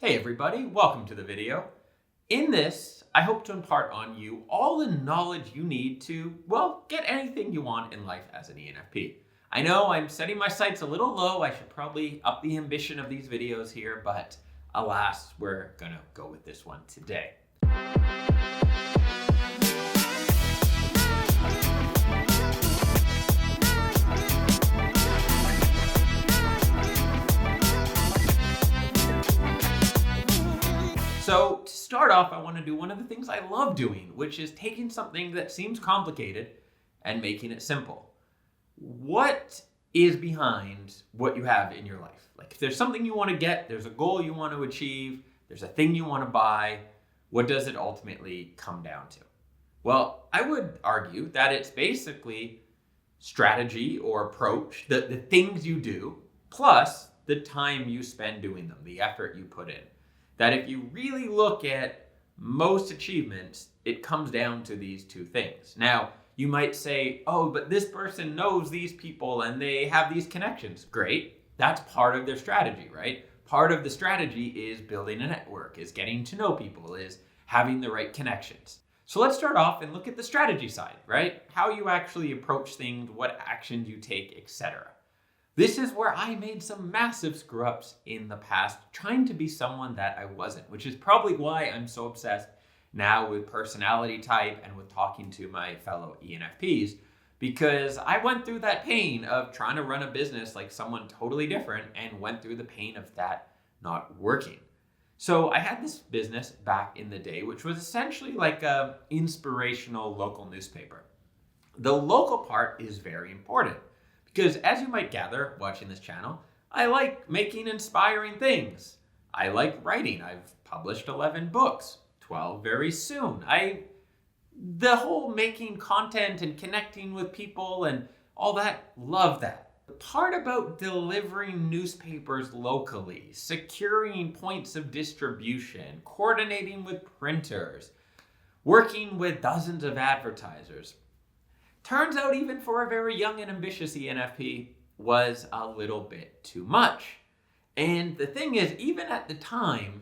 Hey everybody, welcome to the video. In this, I hope to impart on you all the knowledge you need to, get anything you want in life as an ENFP. I know I'm setting my sights a little low. I should probably up the ambition of these videos here, but alas, we're gonna go with this one today. So to start off, I want to do one of the things I love doing, which is taking something that seems complicated and making it simple. What is behind what you have in your life? Like if there's something you want to get, there's a goal you want to achieve, there's a thing you want to buy, what does it ultimately come down to? Well, I would argue that it's basically strategy or approach, the things you do, plus the time you spend doing them, the effort you put in. That if you really look at most achievements, it comes down to these two things. Now, you might say, oh, but this person knows these people and they have these connections. Great. That's part of their strategy, right? Part of the strategy is building a network, is getting to know people, is having the right connections. So let's start off and look at the strategy side, right? How you actually approach things, what actions you take, etc. This is where I made some massive screw-ups in the past, trying to be someone that I wasn't, which is probably why I'm so obsessed now with personality type and with talking to my fellow ENFPs, because I went through that pain of trying to run a business like someone totally different and went through the pain of that not working. So I had this business back in the day, which was essentially like an inspirational local newspaper. The local part is very important. Because as you might gather watching this channel, I like making inspiring things. I like writing. I've published 11 books, 12 very soon. The whole making content and connecting with people and all that, love that. The part about delivering newspapers locally, securing points of distribution, coordinating with printers, working with dozens of advertisers, turns out even for a very young and ambitious ENFP was a little bit too much. And the thing is, even at the time,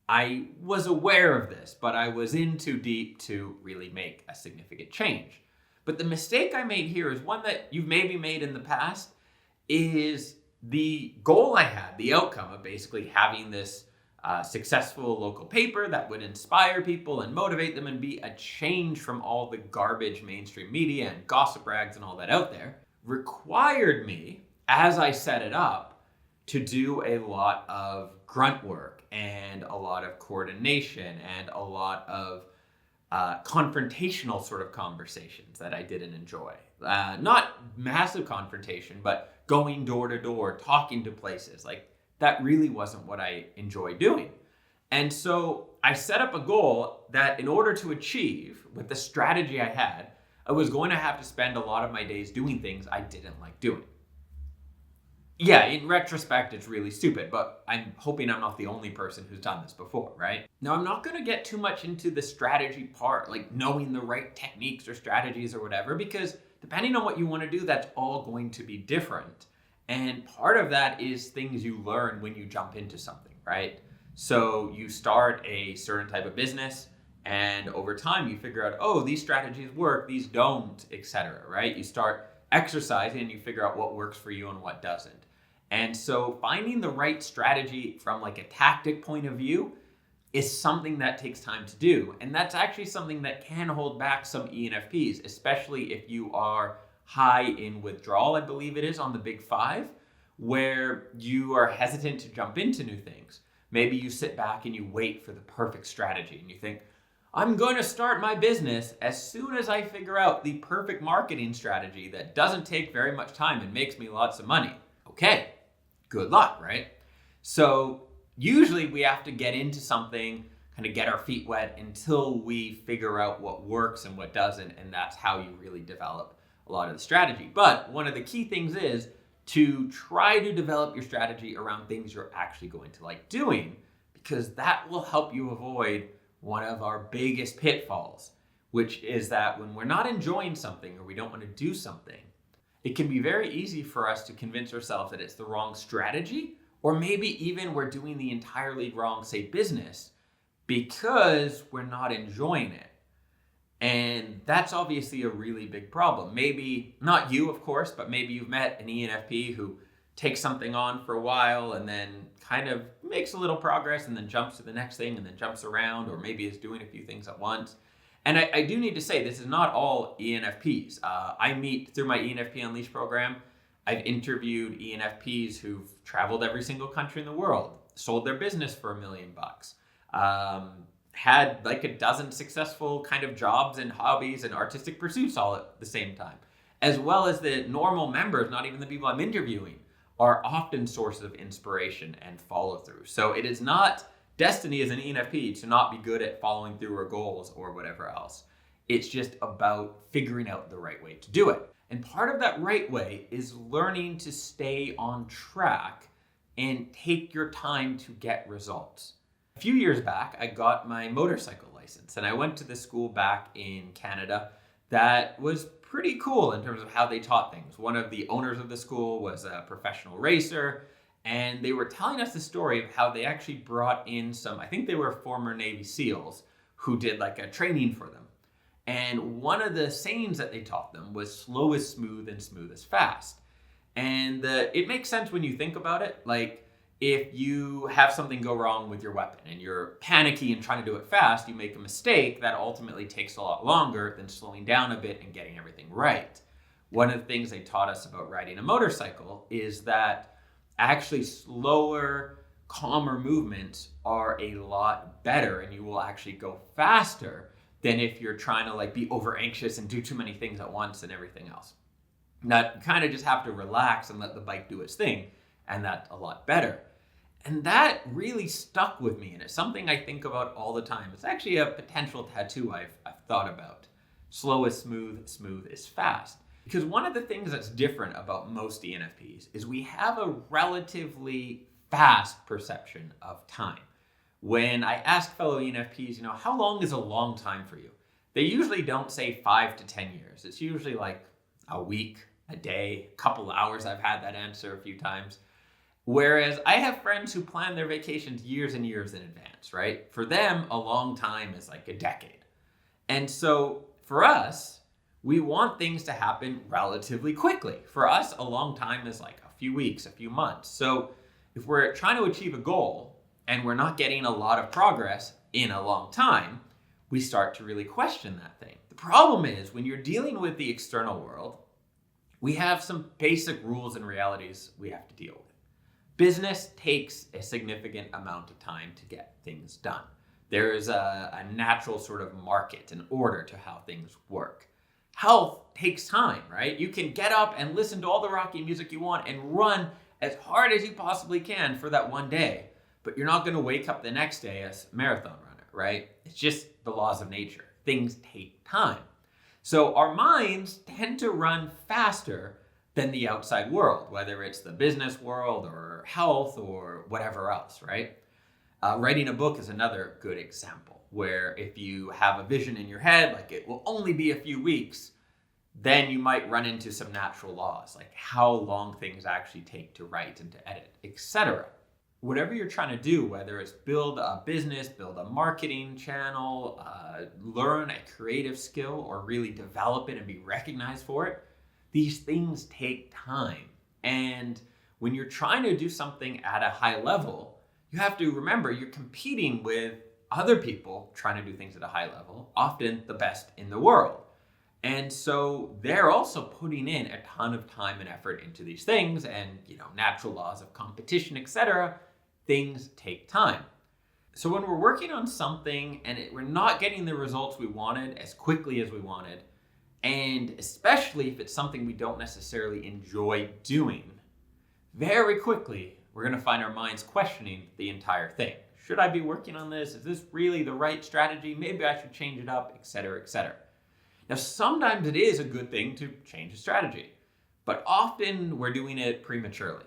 I was aware of this, but I was in too deep to really make a significant change. But the mistake I made here is one that you've maybe made in the past, is the goal I had, the outcome of basically having this successful local paper that would inspire people and motivate them and be a change from all the garbage mainstream media and gossip rags and all that out there, required me, as I set it up, to do a lot of grunt work and a lot of coordination and a lot of confrontational sort of conversations that I didn't enjoy. Not massive confrontation, but going door to door, talking to places. That really wasn't what I enjoy doing. And so I set up a goal that in order to achieve with the strategy I had, I was going to have to spend a lot of my days doing things I didn't like doing. Yeah, in retrospect, it's really stupid, but I'm hoping I'm not the only person who's done this before, right? Now, I'm not going to get too much into the strategy part, like knowing the right techniques or strategies or whatever, because depending on what you want to do, that's all going to be different. And part of that is things you learn when you jump into something, right? So you start a certain type of business and over time you figure out, oh, these strategies work, these don't, etc., right? You start exercising and you figure out what works for you and what doesn't. And so finding the right strategy from like a tactic point of view is something that takes time to do. And that's actually something that can hold back some ENFPs, especially if you are high in withdrawal, I believe it is, on the big five, where you are hesitant to jump into new things. Maybe you sit back and you wait for the perfect strategy and you think, I'm going to start my business as soon as I figure out the perfect marketing strategy that doesn't take very much time and makes me lots of money. Okay, good luck, right? So usually we have to get into something, kind of get our feet wet until we figure out what works and what doesn't, and that's how you really develop a lot of the strategy. But one of the key things is to try to develop your strategy around things you're actually going to like doing, because that will help you avoid one of our biggest pitfalls, which is that when we're not enjoying something or we don't want to do something, it can be very easy for us to convince ourselves that it's the wrong strategy Or maybe even we're doing the entirely wrong, say, business because we're not enjoying it. And that's obviously a really big problem. Maybe not you, of course, but maybe you've met an ENFP who takes something on for a while and then kind of makes a little progress and then jumps to the next thing and then jumps around, or maybe is doing a few things at once. And I do need to say, this is not all ENFPs. I meet through my ENFP Unleashed program. I've interviewed ENFPs who've traveled every single country in the world, sold their business for $1 million, had like a dozen successful kind of jobs and hobbies and artistic pursuits all at the same time, as well as the normal members, not even the people I'm interviewing, are often sources of inspiration and follow through. So it is not destiny as an ENFP to not be good at following through or goals or whatever else. It's just about figuring out the right way to do it. And part of that right way is learning to stay on track and take your time to get results. A few years back, I got my motorcycle license, and I went to the school back in Canada that was pretty cool in terms of how they taught things. One of the owners of the school was a professional racer, and they were telling us the story of how they actually brought in some, I think they were former Navy SEALs, who did like a training for them. And one of the sayings that they taught them was slow is smooth and smooth is fast. And it makes sense when you think about it. Like, if you have something go wrong with your weapon and you're panicky and trying to do it fast, you make a mistake that ultimately takes a lot longer than slowing down a bit and getting everything right. One of the things they taught us about riding a motorcycle is that actually slower, calmer movements are a lot better, and you will actually go faster than if you're trying to like be over anxious and do too many things at once and everything else. Now, you kind of just have to relax and let the bike do its thing, and that's a lot better. And that really stuck with me, and it's something I think about all the time. It's actually a potential tattoo I've thought about. Slow is smooth, smooth is fast. Because one of the things that's different about most ENFPs is we have a relatively fast perception of time. When I ask fellow ENFPs, how long is a long time for you? They usually don't say 5 to 10 years. It's usually like a week, a day, a couple of hours. I've had that answer a few times. Whereas I have friends who plan their vacations years and years in advance, right? For them, a long time is like a decade. And so for us, we want things to happen relatively quickly. For us, a long time is like a few weeks, a few months. So if we're trying to achieve a goal and we're not getting a lot of progress in a long time, we start to really question that thing. The problem is when you're dealing with the external world, we have some basic rules and realities we have to deal with. Business takes a significant amount of time to get things done. There is a natural sort of market and order to how things work. Health takes time, right? You can get up and listen to all the rocky music you want and run as hard as you possibly can for that one day, but you're not going to wake up the next day as a marathon runner, right? It's just the laws of nature. Things take time. So our minds tend to run faster than the outside world, whether it's the business world or health or whatever else, right? Writing a book is another good example, where if you have a vision in your head, like it will only be a few weeks, then you might run into some natural laws, like how long things actually take to write and to edit, etc. Whatever you're trying to do, whether it's build a business, build a marketing channel, learn a creative skill, or really develop it and be recognized for it, these things take time. And when you're trying to do something at a high level, you have to remember you're competing with other people trying to do things at a high level, often the best in the world. And so they're also putting in a ton of time and effort into these things, and natural laws of competition, etc. Things take time. So when we're working on something and we're not getting the results we wanted as quickly as we wanted, and especially if it's something we don't necessarily enjoy doing, very quickly we're going to find our minds questioning the entire thing. Should I be working on this? Is this really the right strategy? Maybe I should change it up, etc., etc. Now, sometimes it is a good thing to change a strategy, but often we're doing it prematurely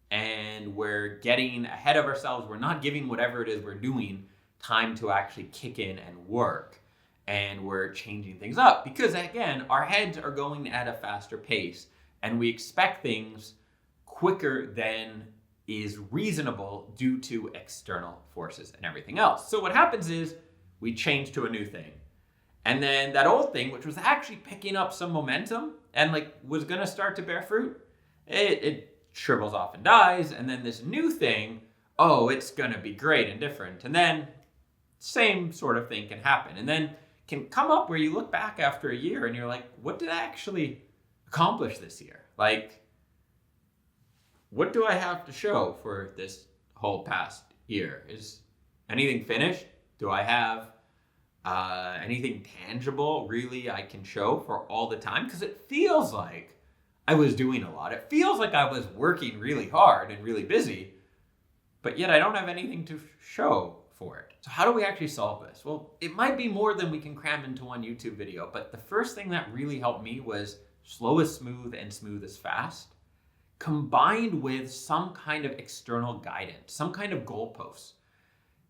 and we're getting ahead of ourselves. We're not giving whatever it is we're doing time to actually kick in and work, and we're changing things up because, again, our heads are going at a faster pace and we expect things quicker than is reasonable due to external forces and everything else. So what happens is we change to a new thing. And then that old thing, which was actually picking up some momentum and like was going to start to bear fruit, it shrivels off and dies. And then this new thing, oh, it's going to be great and different. And then same sort of thing can happen. And then can come up where you look back after a year and you're like, what did I actually accomplish this year? Like, what do I have to show for this whole past year? Is anything finished? Do I have anything tangible really I can show for all the time? Because it feels like I was doing a lot. It feels like I was working really hard and really busy, but yet I don't have anything to show for it. So how do we actually solve this? Well, it might be more than we can cram into one YouTube video, but the first thing that really helped me was slow is smooth and smooth is fast, combined with some kind of external guidance, some kind of goalposts.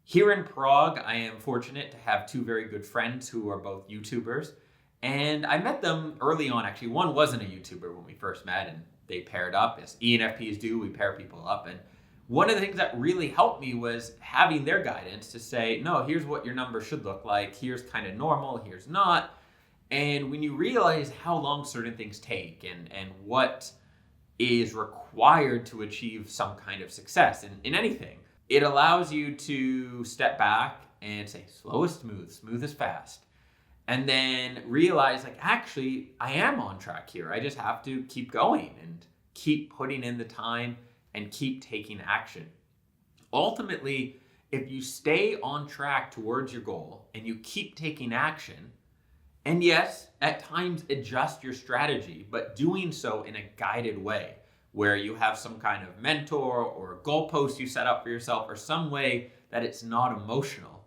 Here in Prague, I am fortunate to have two very good friends who are both YouTubers, and I met them early on. Actually, one wasn't a YouTuber when we first met, and they paired up, as ENFPs do. We pair people up, and one of the things that really helped me was having their guidance to say, no, here's what your number should look like, here's kind of normal, here's not. And when you realize how long certain things take and what is required to achieve some kind of success in anything, it allows you to step back and say, slow is smooth, smooth is fast. And then realize, like, actually, I am on track here. I just have to keep going and keep putting in the time and keep taking action. Ultimately, if you stay on track towards your goal and you keep taking action, and yes, at times adjust your strategy, but doing so in a guided way where you have some kind of mentor or a goalpost you set up for yourself or some way that it's not emotional,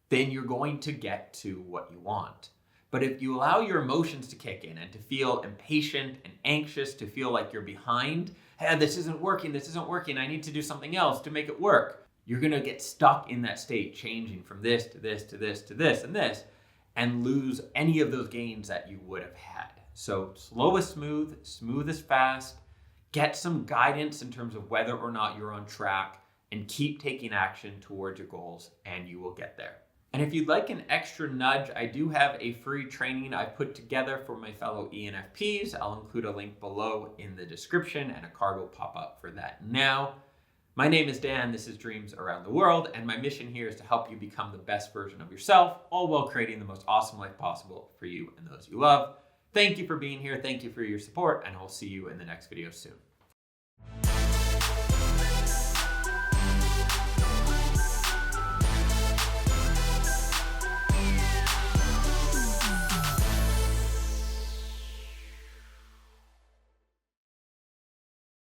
then you're going to get to what you want. But if you allow your emotions to kick in and to feel impatient and anxious, to feel like you're behind, hey, this isn't working, I need to do something else to make it work, you're gonna get stuck in that state, changing from this to this to this to this and this, and lose any of those gains that you would have had. So slow is smooth, smooth is fast, get some guidance in terms of whether or not you're on track, and keep taking action towards your goals, and you will get there. And if you'd like an extra nudge, I do have a free training I've put together for my fellow ENFPs. I'll include a link below in the description, and a card will pop up for that now. My name is Dan, this is Dreams Around the World, and my mission here is to help you become the best version of yourself, all while creating the most awesome life possible for you and those you love. Thank you for being here, thank you for your support, and I'll see you in the next video soon.